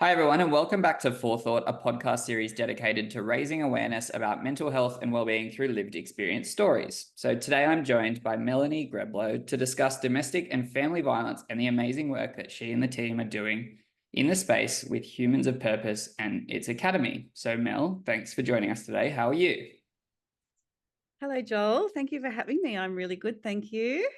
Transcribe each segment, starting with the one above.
Hi, everyone, and welcome back to Forethought, a podcast series dedicated to raising awareness about mental health and well-being through lived experience stories. So today I'm joined by Melanie Greblo to discuss domestic and family violence and the amazing work that she and the team are doing in the space with Humans of Purpose and its Academy. So Mel, thanks for joining us today. How are you? Hello, Joel. Thank you for having me. I'm really good. Thank you.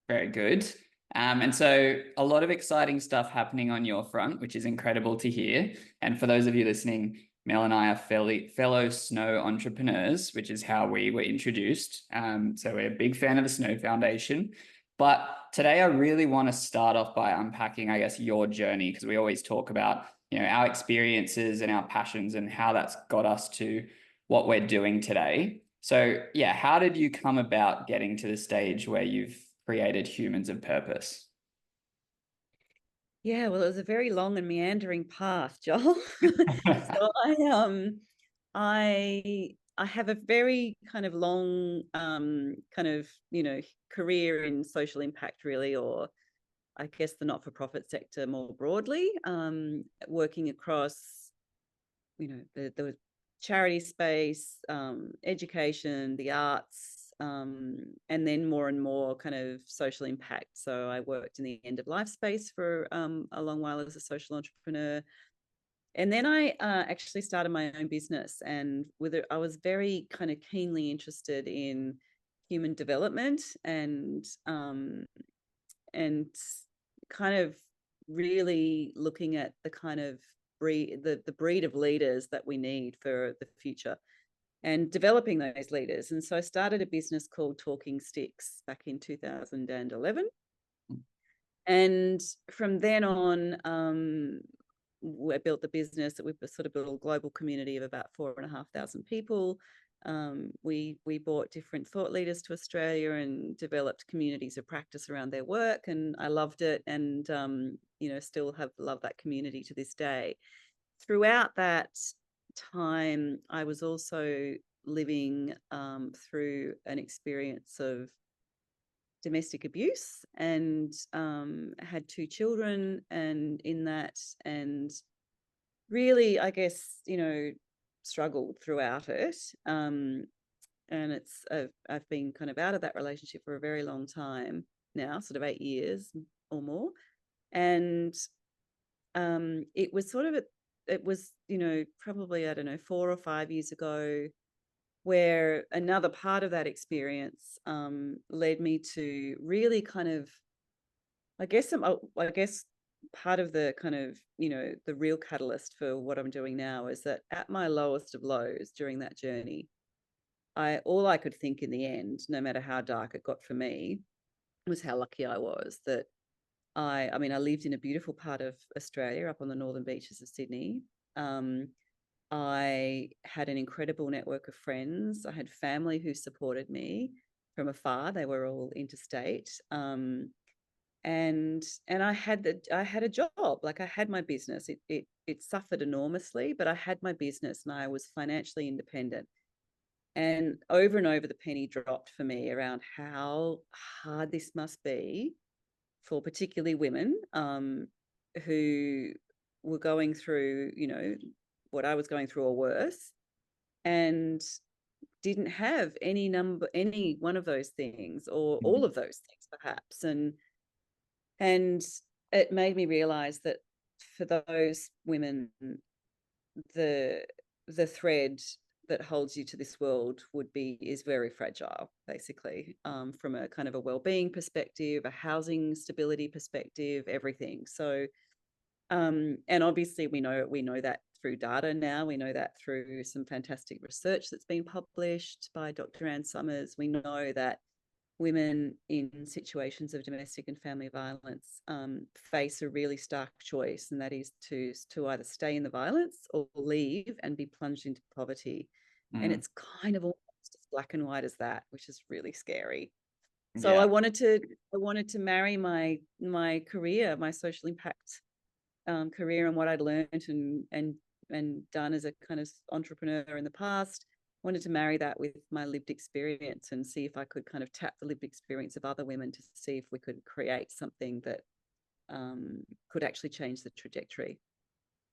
Very good. And so a lot of exciting stuff happening on your front, which is incredible to hear. And for those of you listening, Mel and I are fellow snow entrepreneurs, which is how we were introduced. So we're a big fan of the Snow Foundation. But today I really want to start off by unpacking, I guess, your journey, because we always talk about, our experiences and our passions and how that's got us to what we're doing today. So yeah, how did you come about getting to the stage where you've created Humans of Purpose? Yeah, well, it was a very long and meandering path, Joel. So I have a very kind of long career in social impact, really, or I guess the not-for-profit sector more broadly, working across, the charity space, education, the arts, and then more and more kind of social impact. So I worked in the end of life space for a long while as a social entrepreneur. And then I actually started my own business, and I was very kind of keenly interested in human development and kind of really looking at the kind of the breed of leaders that we need for the future and developing those leaders. And so I started a business called Talking Sticks back in 2011. And from then on, I built the business that we've sort of built a global community of about 4,500 people. We brought different thought leaders to Australia and developed communities of practice around their work, and I loved it, and still have loved that community to this day. Throughout that time, I was also living through an experience of domestic abuse and had two children, and in that, and really, I guess, struggled throughout it. And I've been kind of out of that relationship for a very long time now, sort of 8 years or more. And it was probably, I don't know, 4 or 5 years ago, where another part of that experience led me to really kind of, I guess part of the kind of, the real catalyst for what I'm doing now is that at my lowest of lows during that journey, all I could think in the end, no matter how dark it got for me, was how lucky I was that I mean, I lived in a beautiful part of Australia up on the northern beaches of Sydney. Um, I had an incredible network of friends. I had family who supported me from afar. They were all interstate. And I had a job. Like, I had my business. It suffered enormously, but I had my business and I was financially independent. And over the penny dropped for me around how hard this must be for particularly women who were going through, what I was going through or worse, and didn't have any one of those things or all of those things perhaps. And it made me realize that for those women, the thread that holds you to this world is very fragile, basically, from a kind of a well-being perspective, a housing stability perspective, everything. So and obviously we know that through data now. We know that through some fantastic research that's been published by Dr. Anne Summers. We know that women in situations of domestic and family violence face a really stark choice, and that is to either stay in the violence or leave and be plunged into poverty. And Mm, it's kind of almost as black and white as that, which is really scary. So yeah. I wanted to marry my career, my social impact career, and what I'd learned and done as a kind of entrepreneur in the past. Wanted to marry that with my lived experience and see if I could kind of tap the lived experience of other women to see if we could create something that could actually change the trajectory.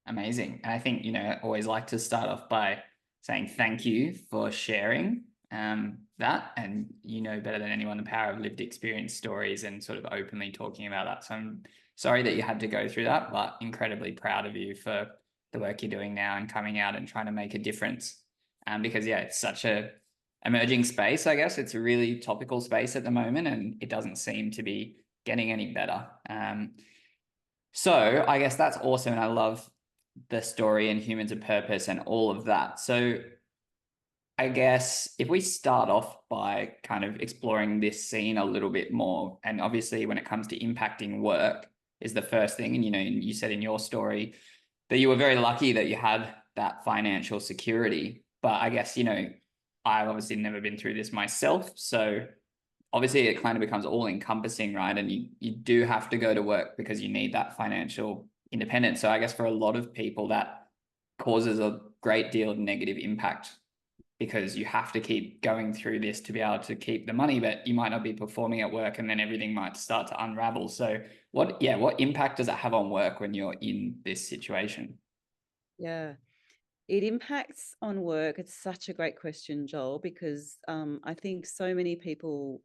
Amazing. And I think, I always like to start off by saying thank you for sharing that. And you know better than anyone the power of lived experience stories and sort of openly talking about that. So I'm sorry that you had to go through that, but incredibly proud of you for the work you're doing now and coming out and trying to make a difference. Because yeah, it's such a emerging space, I guess. It's a really topical space at the moment, and it doesn't seem to be getting any better. So I guess that's awesome. And I love the story and humans of purpose and all of that. So I guess if we start off by kind of exploring this scene a little bit more, and obviously when it comes to impacting work is the first thing. And, you said in your story that you were very lucky that you had that financial security. But I guess, I've obviously never been through this myself. So obviously it kind of becomes all encompassing, right? And you do have to go to work because you need that financial independence. So I guess for a lot of people that causes a great deal of negative impact because you have to keep going through this to be able to keep the money, but you might not be performing at work and then everything might start to unravel. So what impact does it have on work when you're in this situation? Yeah. It impacts on work. It's such a great question, Joel, because I think so many people,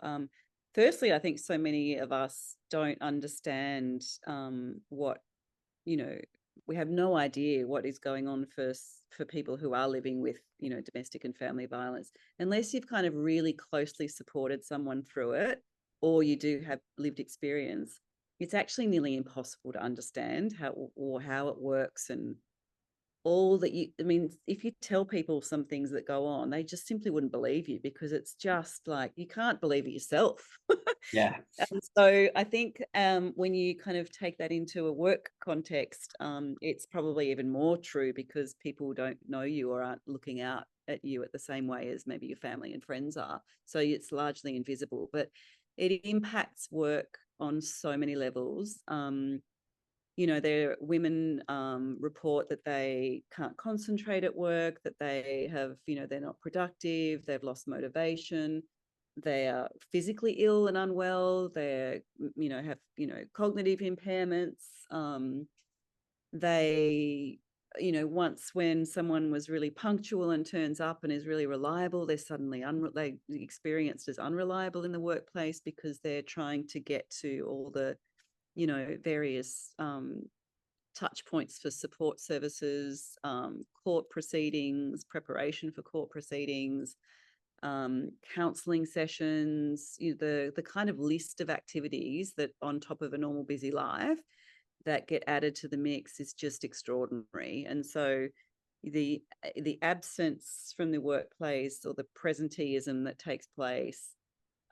firstly, I think so many of us don't understand what, we have no idea what is going on for people who are living with, domestic and family violence, unless you've kind of really closely supported someone through it, or you do have lived experience. It's actually nearly impossible to understand how it works and all that if you tell people some things that go on, they just simply wouldn't believe you because it's just like you can't believe it yourself. Yeah. And so I think when you kind of take that into a work context, it's probably even more true because people don't know you or aren't looking out at you at the same way as maybe your family and friends are. So it's largely invisible, but it impacts work on so many levels. Their women report that they can't concentrate at work, that they have, they're not productive, they've lost motivation, they are physically ill and unwell, they, have, cognitive impairments. They, once when someone was really punctual and turns up and is really reliable, they're suddenly they experienced as unreliable in the workplace because they're trying to get to all the various touch points for support services, court proceedings, preparation for court proceedings, counselling sessions, the kind of list of activities that on top of a normal busy life that get added to the mix is just extraordinary. And so the absence from the workplace or the presenteeism that takes place,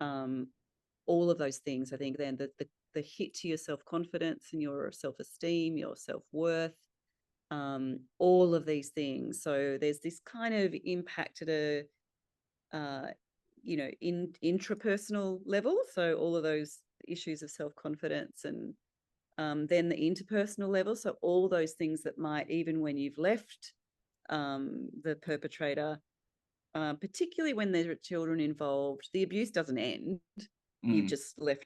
all of those things, I think then the hit to your self-confidence and your self-esteem, your self-worth, all of these things. So there's this kind of impact at a, intrapersonal level. So all of those issues of self-confidence and then the interpersonal level. So all those things that might, even when you've left the perpetrator, particularly when there are children involved, the abuse doesn't end. You've just left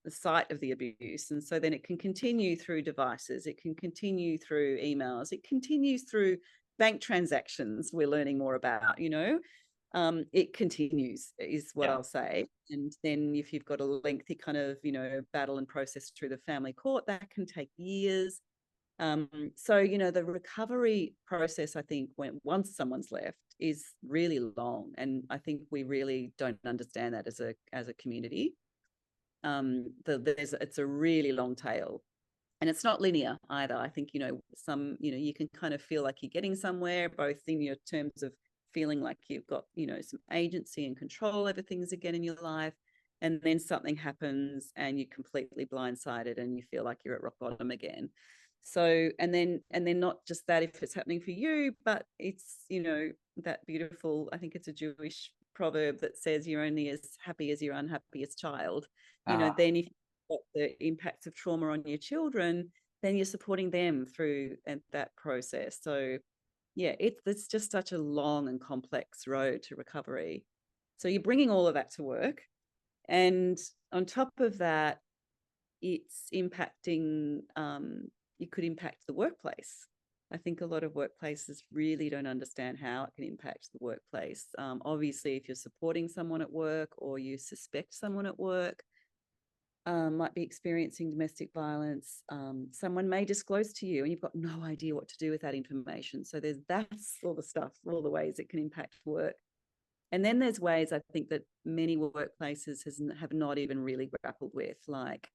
the site of the abuse. And so then it can continue through devices, it can continue through emails, it continues through bank transactions we're learning more about, it continues is what I'll say. And then if you've got a lengthy kind of, battle and process through the family court, that can take years. So, the recovery process, I think, once someone's left is really long. And I think we really don't understand that as a community. It's a really long tail. And it's not linear either. I think, you can kind of feel like you're getting somewhere, both in your terms of feeling like you've got, some agency and control over things again in your life. And then something happens and you're completely blindsided and you feel like you're at rock bottom again. So, and then not just that if it's happening for you, but it's, that beautiful, I think it's a Jewish proverb that says you're only as happy as your unhappiest child. Then if you've got the impacts of trauma on your children, then you're supporting them through that process. So yeah, it's just such a long and complex road to recovery. So you're bringing all of that to work. And on top of that, it's impacting, you could impact the workplace. I think a lot of workplaces really don't understand how it can impact the workplace. Obviously, if you're supporting someone at work or you suspect someone at work might be experiencing domestic violence, someone may disclose to you and you've got no idea what to do with that information. So that's all the stuff, all the ways it can impact work. And then there's ways I think that many workplaces have not even really grappled with, like,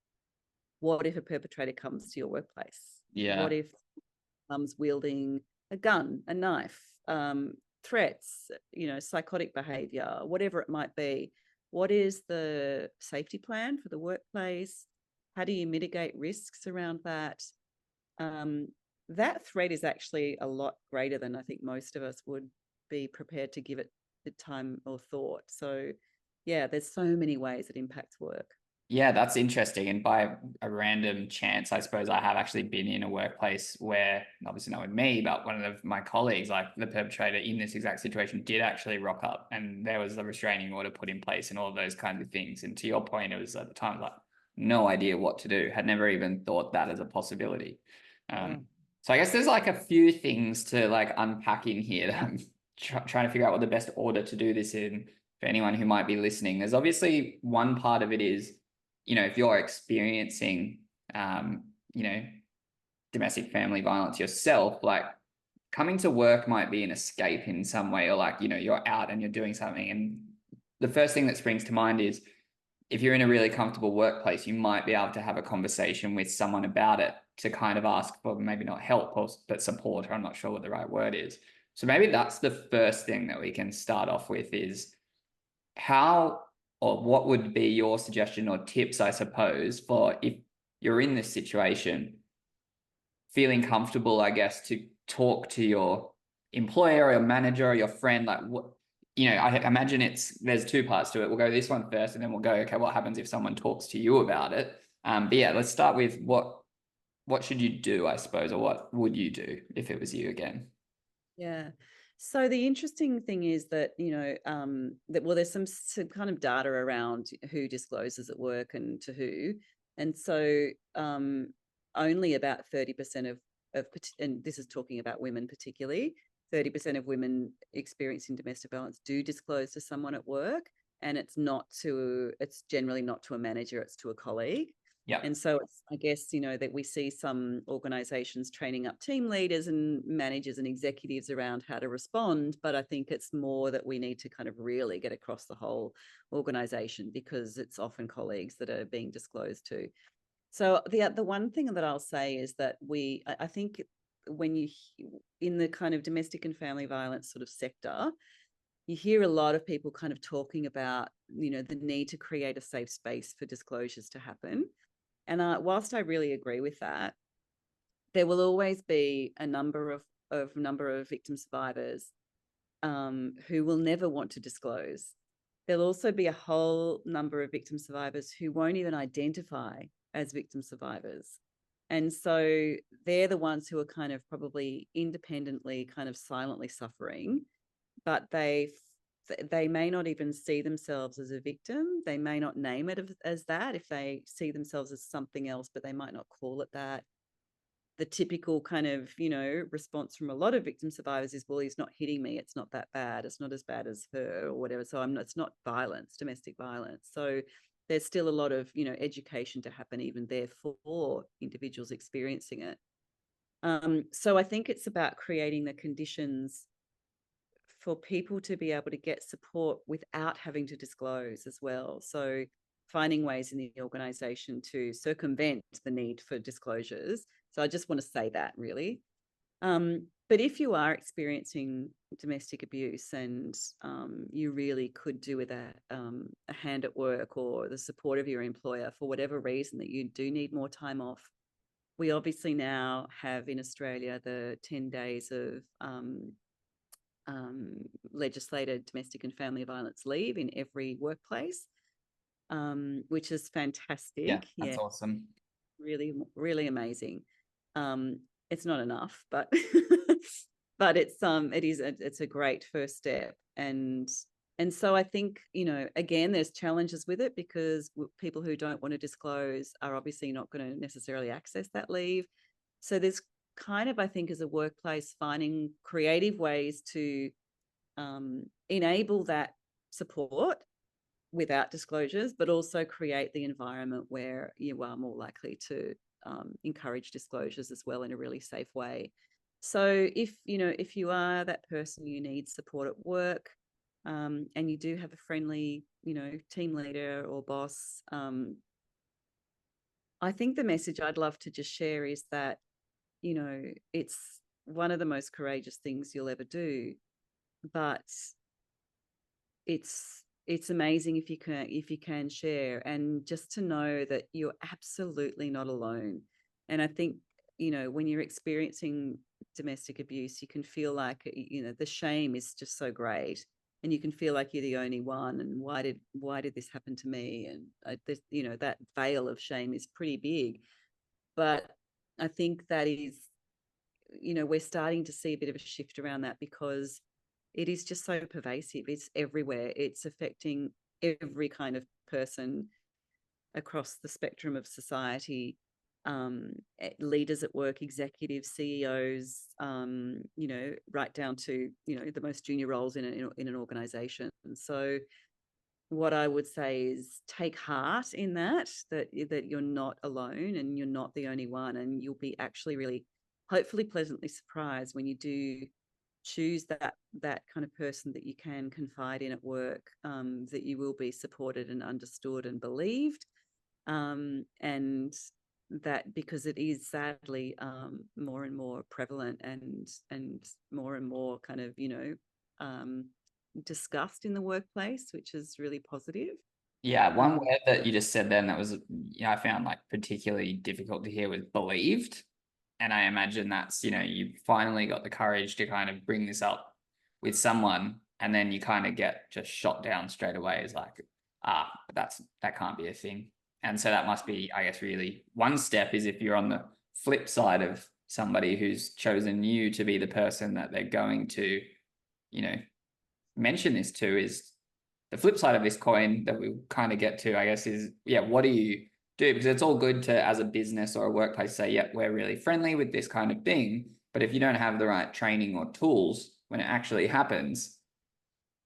what if a perpetrator comes to your workplace? Yeah. What if comes wielding a gun, a knife, threats, psychotic behavior, whatever it might be? What is the safety plan for the workplace? How do you mitigate risks around that? That threat is actually a lot greater than I think most of us would be prepared to give it the time or thought. So, yeah, there's so many ways it impacts work. Yeah, that's interesting. And by a random chance, I suppose I have actually been in a workplace where, obviously not with me, but one of my colleagues, like the perpetrator in this exact situation, did actually rock up, and there was a restraining order put in place and all of those kinds of things. And to your point, it was at the time like no idea what to do, had never even thought that as a possibility. Yeah. So I guess there's like a few things to like unpack in here that I'm trying to figure out what the best order to do this in for anyone who might be listening. There's obviously one part of it is, if you're experiencing, domestic family violence yourself, like coming to work might be an escape in some way, or like, you're out and you're doing something. And the first thing that springs to mind is if you're in a really comfortable workplace, you might be able to have a conversation with someone about it to kind of ask for maybe not help, but support, or I'm not sure what the right word is. So maybe that's the first thing that we can start off with is how, or what would be your suggestion or tips, I suppose, for if you're in this situation, feeling comfortable, I guess, to talk to your employer or your manager or your friend, like what, I imagine there's two parts to it. We'll go this one first, and then we'll go, okay, what happens if someone talks to you about it? But yeah, let's start with what should you do, I suppose, or what would you do if it was you again? Yeah. So the interesting thing is that, there's some kind of data around who discloses at work and to who. And so only about 30% and this is talking about women particularly, 30% of women experiencing domestic violence do disclose to someone at work. And it's generally not to a manager, it's to a colleague. Yeah. And so I guess, that we see some organizations training up team leaders and managers and executives around how to respond. But I think it's more that we need to kind of really get across the whole organization, because it's often colleagues that are being disclosed to. So the one thing that I'll say is that I think when you, in the kind of domestic and family violence sort of sector, you hear a lot of people kind of talking about, the need to create a safe space for disclosures to happen. And whilst I really agree with that, there will always be a number of victim survivors who will never want to disclose. There'll also be a whole number of victim survivors who won't even identify as victim survivors. And so they're the ones who are kind of probably independently kind of silently suffering, but they may not even see themselves as a victim. They may not name it as that if they see themselves as something else, but they might not call it that. The typical kind of, response from a lot of victim survivors is, well, he's not hitting me. It's not that bad. It's not as bad as her or whatever. So it's not violence, domestic violence. So there's still a lot of, education to happen even there for individuals experiencing it. So I think it's about creating the conditions for people to be able to get support without having to disclose as well. So finding ways in the organisation to circumvent the need for disclosures. So I just want to say that really. But if you are experiencing domestic abuse and you really could do with a hand at work or the support of your employer for whatever reason that you do need more time off, we obviously now have in Australia the 10 days of legislated domestic and family violence leave in every workplace, which is fantastic. Yeah, that's awesome. Really, really amazing. It's not enough, but but it's a great first step. And so I think, again, there's challenges with it because people who don't want to disclose are obviously not going to necessarily access that leave. So there's kind of, I think, as a workplace, finding creative ways to enable that support without disclosures, but also create the environment where you are more likely to encourage disclosures as well in a really safe way. So if you are that person, you need support at work, and you do have a friendly team leader or boss, I think the message I'd love to just share is that it's one of the most courageous things you'll ever do, but it's amazing if you can share, and just to know that you're absolutely not alone. And I think when you're experiencing domestic abuse, you can feel like the shame is just so great, and you can feel like you're the only one, and why did this happen to me? And that veil of shame is pretty big. But I think that is, we're starting to see a bit of a shift around that, because it is just so pervasive. It's everywhere. It's affecting every kind of person across the spectrum of society, leaders at work, executives, CEOs, right down to, the most junior roles in an organization. And so what I would say is take heart in that you're not alone, and you're not the only one, and you'll be actually really, hopefully, pleasantly surprised when you do choose that kind of person that you can confide in at work, that you will be supported and understood and believed, and that, because it is sadly more and more prevalent, and more kind of discussed in the workplace, which is really positive. Yeah, one word that you just said then that was, I found like particularly difficult to hear was believed. And I imagine that's, you finally got the courage to kind of bring this up with someone, and then you kind of get just shot down straight away as like, that can't be a thing. And so that must be, I guess, really one step is if you're on the flip side of somebody who's chosen you to be the person that they're going to, mention this to, is the flip side of this coin that we kind of get to, I guess, is, what do you do? Because it's all good to, as a business or a workplace, say, we're really friendly with this kind of thing. But if you don't have the right training or tools when it actually happens,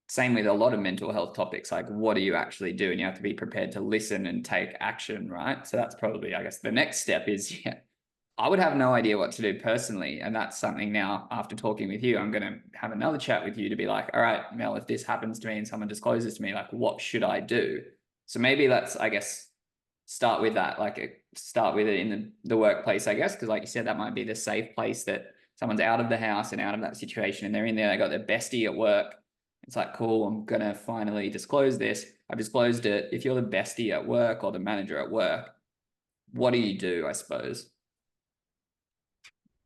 same with a lot of mental health topics, like what do you actually do? And you have to be prepared to listen and take action, right? So that's probably, I guess, the next step is, I would have no idea what to do personally. And that's something now, after talking with you, I'm going to have another chat with you to be like, all right, Mel, if this happens to me and someone discloses to me, like, what should I do? So maybe let's, I guess, start with that, like start with it in the workplace, I guess, because like you said, that might be the safe place that someone's out of the house and out of that situation, and they're in there, they got their bestie at work. It's like, cool, I'm going to finally disclose this. I've disclosed it. If you're the bestie at work or the manager at work, what do you do, I suppose?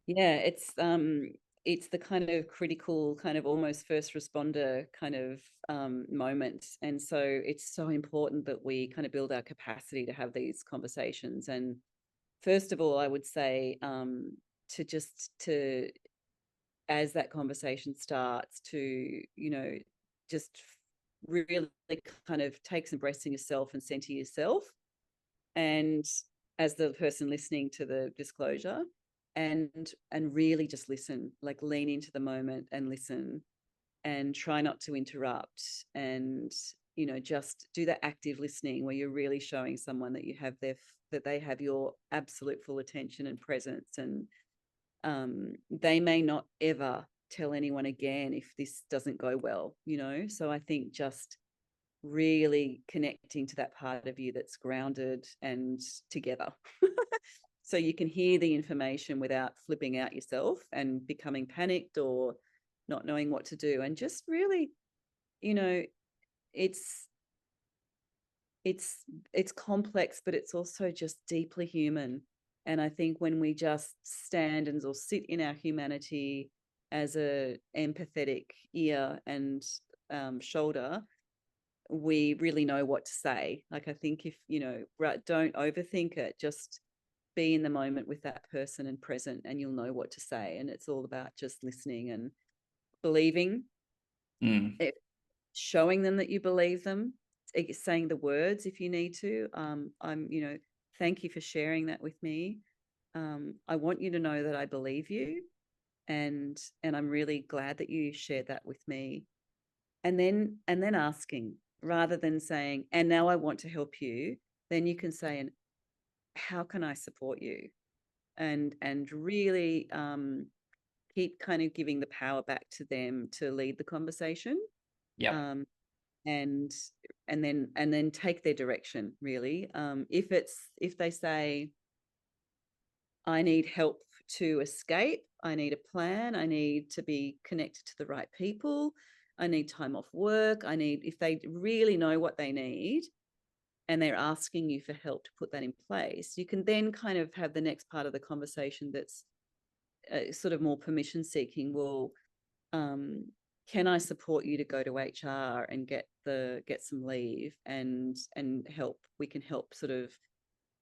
Yeah, it's the kind of critical, kind of almost first responder kind of moment. And so it's so important that we kind of build our capacity to have these conversations. And first of all, I would say to as that conversation starts, to just really kind of take some breaths in yourself and center yourself, and as the person listening to the disclosure, and really just listen, like lean into the moment and listen, and try not to interrupt, and just do that active listening where you're really showing someone that that they have your absolute full attention and presence. And they may not ever tell anyone again if this doesn't go well, so I think just really connecting to that part of you that's grounded and together. So you can hear the information without flipping out yourself and becoming panicked or not knowing what to do. And just really, it's complex, but it's also just deeply human. And I think when we just stand or sit in our humanity as a empathetic ear and shoulder, we really know what to say. Like, I think if, don't overthink it, just be in the moment with that person and present, and you'll know what to say. And it's all about just listening and believing, showing them that you believe them, saying the words if you need to. Thank you for sharing that with me. I want you to know that I believe you, and I'm really glad that you shared that with me. And then asking, rather than saying, and now I want to help you, then you can say, and how can I support you? And really keep kind of giving the power back to them to lead the conversation. Yep. Um, and then take their direction, really. If they say, I need help to escape, I need a plan, I need to be connected to the right people, I need time off work, if they really know what they need and they're asking you for help to put that in place, you can then kind of have the next part of the conversation that's sort of more permission seeking. Well, can I support you to go to HR and get some leave and help? We can help sort of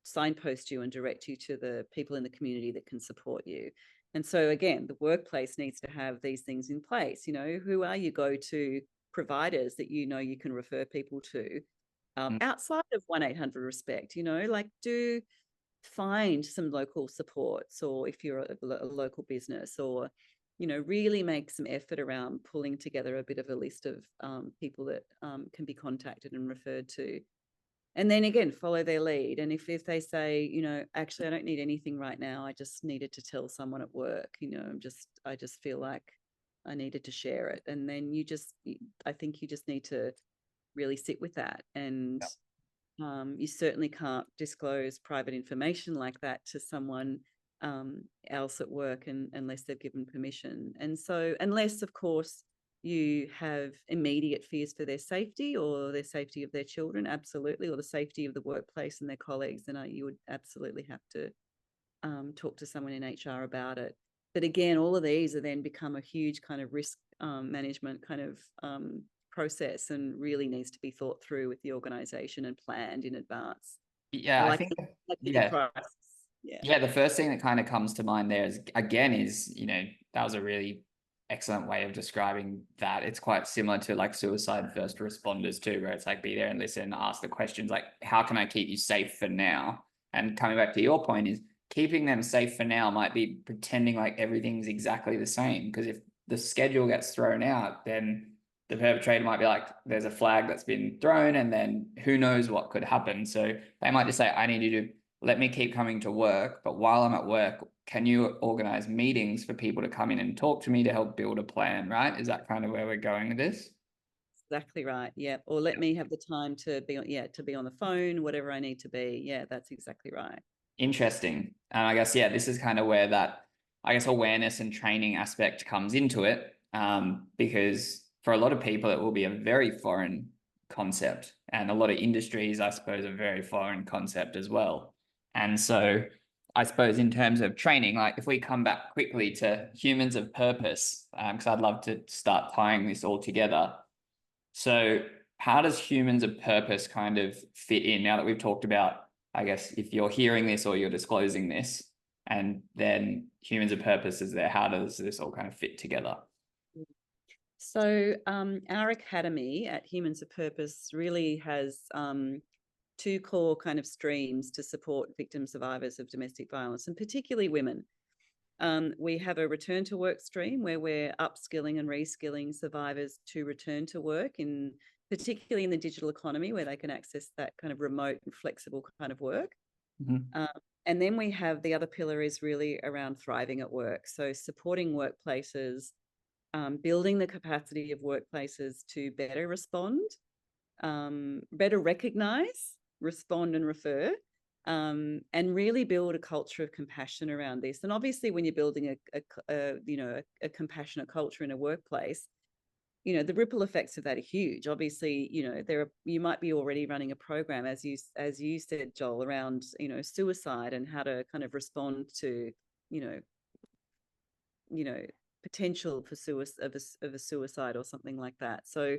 signpost you and direct you to the people in the community that can support you. And so again, the workplace needs to have these things in place. Who are your go-to providers that you can refer people to outside of 1-800 Respect? Like, do find some local supports, or if you're a local business, or really make some effort around pulling together a bit of a list of people that can be contacted and referred to. And then again, follow their lead. And if they say, actually, I don't need anything right now, I just needed to tell someone at work, I just feel like I needed to share it. And then I think you just need to really sit with that. And you certainly can't disclose private information like that to someone else at work unless they've given permission. And so, unless, of course, you have immediate fears for their safety or their safety of their children, absolutely, or the safety of the workplace and their colleagues, then you would absolutely have to talk to someone in HR about it. But again, all of these are then become a huge kind of risk management kind of process, and really needs to be thought through with the organization and planned in advance. Yeah, I think, Any yeah. crisis. Yeah, the first thing that kind of comes to mind there is, again, that was a really excellent way of describing that. It's quite similar to like suicide first responders too, where it's like, be there and listen, ask the questions like, how can I keep you safe for now? And coming back to your point, is keeping them safe for now might be pretending like everything's exactly the same. Because if the schedule gets thrown out, then the perpetrator might be like, there's a flag that's been thrown, and then who knows what could happen. So they might just say, I need you to let me keep coming to work, but while I'm at work, can you organize meetings for people to come in and talk to me to help build a plan, right? Is that kind of where we're going with this? Exactly right. Yeah. Or let me have the time to be on the phone, whatever I need to be. Yeah, that's exactly right. Interesting. And I guess, yeah, this is kind of where that, I guess, awareness and training aspect comes into it. Because for a lot of people, it will be a very foreign concept. And a lot of industries, I suppose, a very foreign concept as well. And so I suppose in terms of training, like if we come back quickly to humans of purpose, because I'd love to start tying this all together. So how does humans of purpose kind of fit in now that we've talked about, I guess, if you're hearing this or you're disclosing this, and then humans of purpose is there, how does this all kind of fit together? So our academy at Humans of Purpose really has two core kind of streams to support victim survivors of domestic violence, and particularly women. We have a return to work stream where we're upskilling and reskilling survivors to return to work, particularly in the digital economy, where they can access that kind of remote and flexible kind of work. Mm-hmm. And then we have the other pillar is really around thriving at work. So supporting workplaces, building the capacity of workplaces to better respond, better recognize, respond and refer, and really build a culture of compassion around this. And obviously, when you're building a compassionate culture in a workplace, the ripple effects of that are huge. Obviously, you might be already running a program, as you said, Joel, around suicide and how to kind of respond to potential for suicide of a suicide or something like that. So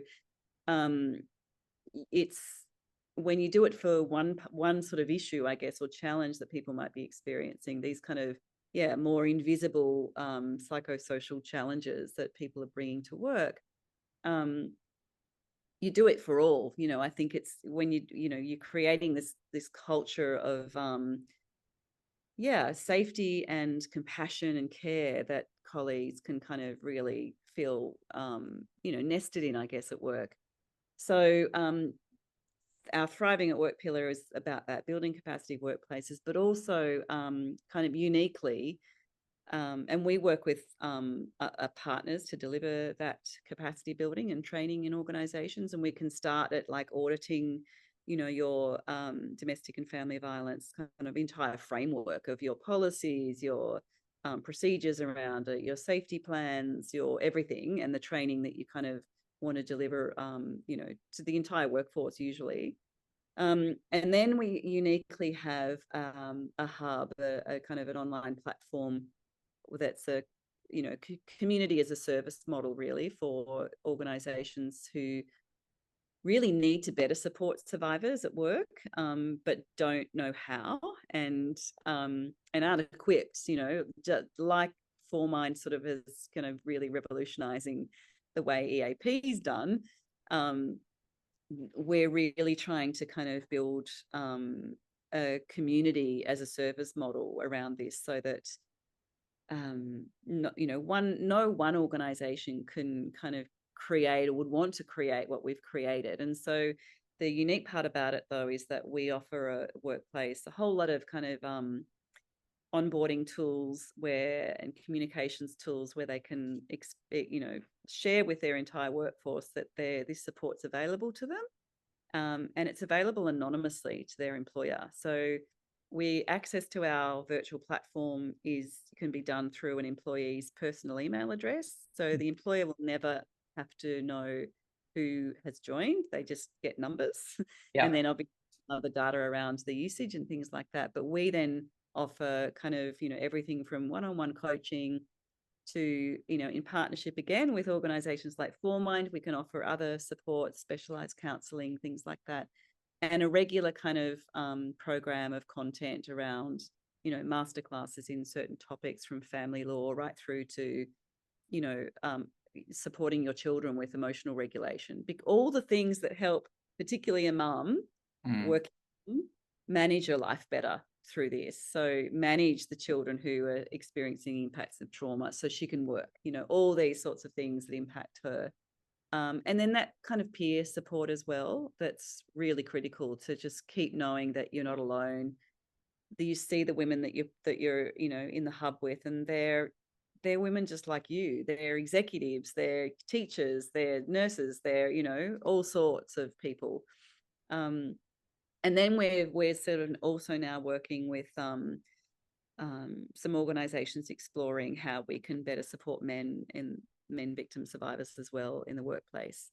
it's when you do it for one sort of issue, I guess, or challenge that people might be experiencing, these kind of more invisible psychosocial challenges that people are bringing to work. You do it for all. I think it's when you're creating this culture of safety and compassion and care that colleagues can kind of really feel, nested in, I guess, at work. So our Thriving at Work pillar is about that, building capacity workplaces, but also kind of uniquely, and we work with partners to deliver that capacity building and training in organizations. And we can start at like auditing, your domestic and family violence kind of entire framework of your policies, your procedures around it, your safety plans, your everything, and the training that you kind of want to deliver, to the entire workforce usually. And then we uniquely have a hub, a kind of an online platform that's a community as a service model, really, for organizations who really need to better support survivors at work, but don't know how, and aren't equipped, just like ForeMind sort of is kind of really revolutionizing the way EAP is done. We're really trying to kind of build a community as a service model around this, so that no one organization can kind of create or would want to create what we've created. And so the unique part about it, though, is that we offer a workplace a whole lot of kind of onboarding tools and communications tools where they can share with their entire workforce that this support's available to them, and it's available anonymously to their employer. So access to our virtual platform can be done through an employee's personal email address. So the employer will never have to know who has joined. They just get numbers, and then obviously other data around the usage and things like that. But we then offer kind of, everything from one-on-one coaching to, in partnership again with organizations like ForeMind, we can offer other support, specialized counseling, things like that, and a regular kind of program of content around, masterclasses in certain topics, from family law right through to, supporting your children with emotional regulation. All the things that help, particularly a mum working, manage your life better through this. So manage the children who are experiencing impacts of trauma so she can work, all these sorts of things that impact her. And then that kind of peer support as well, that's really critical, to just keep knowing that you're not alone. That you see the women that you're in the hub with, and they're women just like you. They're executives, they're teachers, they're nurses, they're all sorts of people. And then we're sort of also now working with some organizations exploring how we can better support men victim survivors as well in the workplace.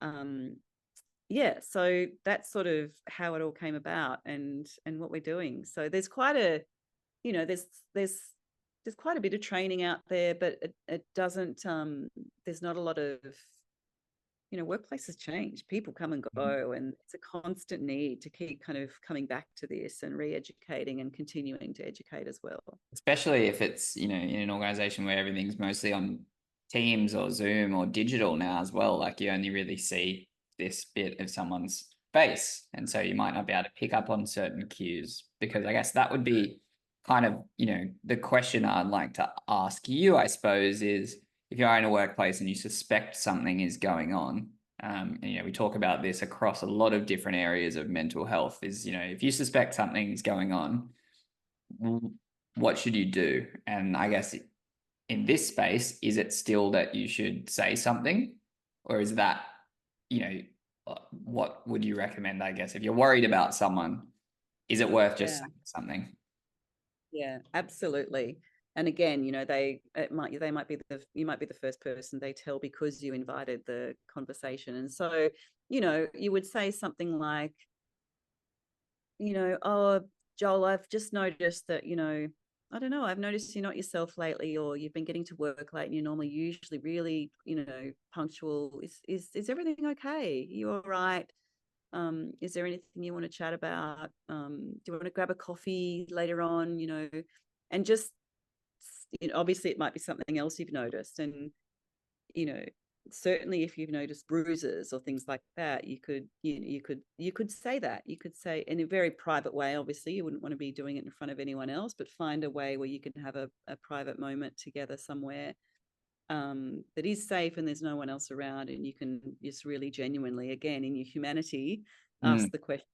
So that's sort of how it all came about, and what we're doing. So there's quite a, there's quite a bit of training out there, but it doesn't, there's not a lot of, workplaces change, people come and go, and it's a constant need to keep kind of coming back to this and re-educating and continuing to educate as well. Especially if it's, in an organization where everything's mostly on Teams or Zoom or digital now as well. Like, you only really see this bit of someone's face, and so you might not be able to pick up on certain cues, because I guess that would be kind of, the question I'd like to ask you, I suppose, is if you're in a workplace and you suspect something is going on, and, we talk about this across a lot of different areas of mental health, is, if you suspect something is going on, what should you do? And I guess in this space, is it still that you should say something, or is that, what would you recommend? I guess if you're worried about someone, is it worth just saying something? Yeah, absolutely. And again, you might be the first person they tell because you invited the conversation. And so, you would say something like, oh, Joel, I've just noticed that, I don't know, I've noticed you're not yourself lately, or you've been getting to work late and you're normally usually really, punctual. Is everything okay? You all right? Is there anything you want to chat about? Do you want to grab a coffee later on? And just, obviously it might be something else you've noticed, and, certainly if you've noticed bruises or things like that, you could say that. You could say in a very private way. Obviously, you wouldn't want to be doing it in front of anyone else, but find a way where you can have a private moment together somewhere that is safe and there's no one else around, and you can just really genuinely, again, in your humanity, ask the question,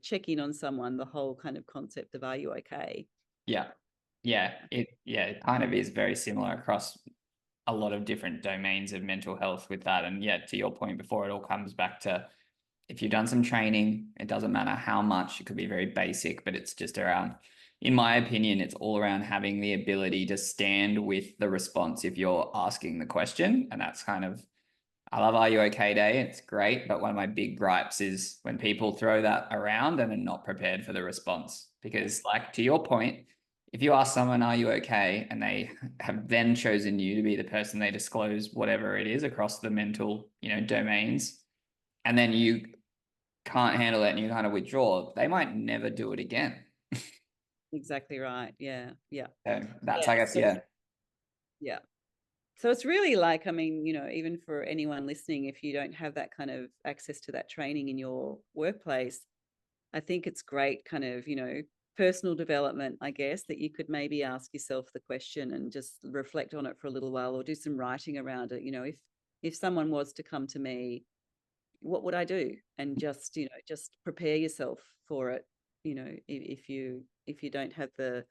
check in on someone, the whole kind of concept of, are you okay? Yeah. It kind of is very similar across a lot of different domains of mental health with that. And yet, to your point before, it all comes back to, if you've done some training, it doesn't matter how much, it could be very basic, but it's just around, in my opinion, it's all around having the ability to stand with the response if you're asking the question. And that's kind of, I love Are You Okay Day. It's great. But one of my big gripes is when people throw that around and are not prepared for the response. Because, like, to your point, if you ask someone, Are you okay? And they have then chosen you to be the person they disclose whatever it is across the mental, domains, and then you can't handle it and you kind of withdraw, they might never do it again. Exactly right. Yeah. So that's, Yeah. I guess, yeah. Yeah. So it's really like, I mean, even for anyone listening, if you don't have that kind of access to that training in your workplace, I think it's great kind of, personal development, I guess, that you could maybe ask yourself the question and just reflect on it for a little while, or do some writing around it. If someone was to come to me, what would I do? And just, just prepare yourself for it. If you don't have the,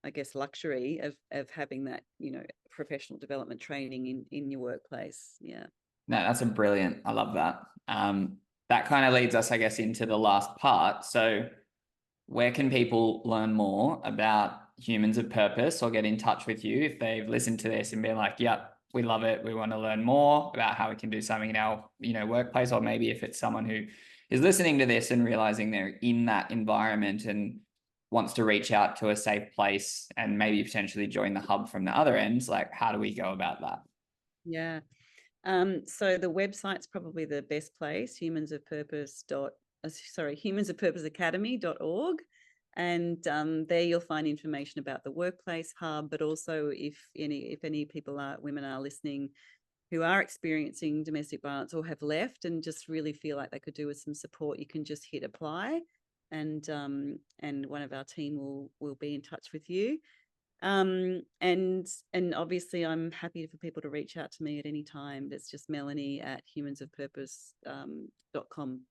I guess, luxury of having that, professional development training in your workplace. Yeah. No, that's a brilliant. I love that. That kind of leads us, I guess, into the last part. So where can people learn more about Humans of Purpose or get in touch with you if they've listened to this and been like, yep, we love it, we want to learn more about how we can do something in our, workplace? Or maybe if it's someone who is listening to this and realizing they're in that environment and wants to reach out to a safe place and maybe potentially join the hub from the other ends, like, how do we go about that? Yeah. So the website's probably the best place, humansofpurposeacademy.org. And there you'll find information about the workplace hub, but also if any women are listening who are experiencing domestic violence or have left and just really feel like they could do with some support, you can just hit apply, and one of our team will be in touch with you. And obviously I'm happy for people to reach out to me at any time. It's just Melanie@humansofpurpose.com.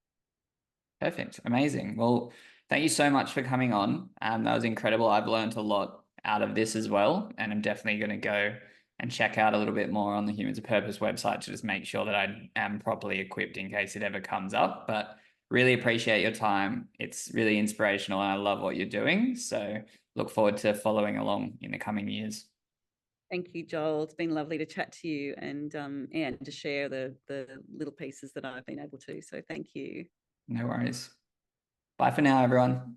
Perfect. Amazing. Well, thank you so much for coming on. That was incredible. I've learned a lot out of this as well, and I'm definitely going to go and check out a little bit more on the Humans of Purpose website to just make sure that I am properly equipped in case it ever comes up. But really appreciate your time. It's really inspirational and I love what you're doing. So look forward to following along in the coming years. Thank you, Joel. It's been lovely to chat to you and to share the little pieces that I've been able to. So thank you. No worries. Bye for now, everyone.